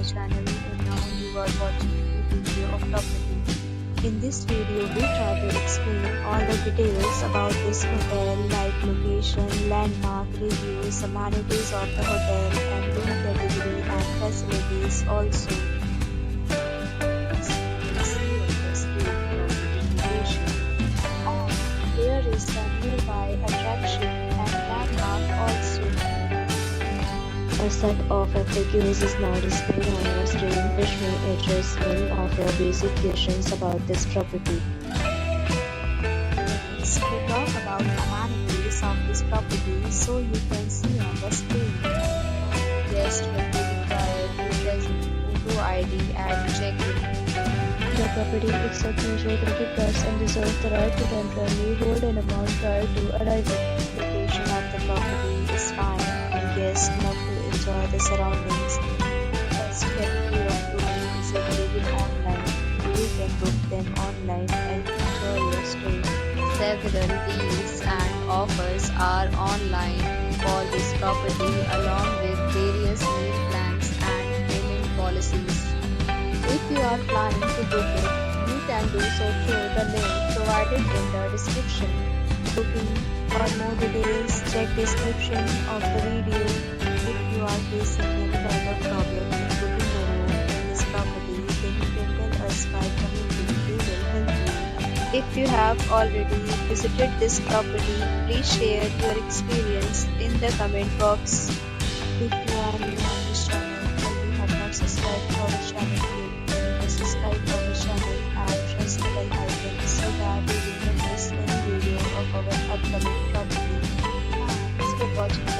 my channel, and now you are watching a video of property. In this video, we try to explain all the details about this hotel like location, landmark, reviews, amenities of the hotel, and room category and facilities also. There is a nearby attraction and landmark also. A set of FAQs is now displayed on your screen, which may address many of your basic questions about this property. Next, we talk about amenities of this property, so you can see on the screen. Guests will be required to present photo ID and check-in. The property accepts major 30+ and reserves the right to temporarily hold an amount prior to arrival. The location of the property is fine and guests love to enjoy the surroundings. First category of booking is available online. You can book them online and enjoy your stay. Several deals and offers are online for this property along with various meal plans and payment policies. If you are planning to book it, you can do so through the link provided in the description. Booking or more details, check description of the video. If you are facing any kind of problem in booking a room in this property, then you can tell us by commenting. We will help you. If you have already visited this property, please share your experience in the comment box. If you are new on this channel or you have not subscribed to our channel yet, subscribe to our channel and press the bell icon so that you will not miss any video of our upcoming property. Thanks for watching.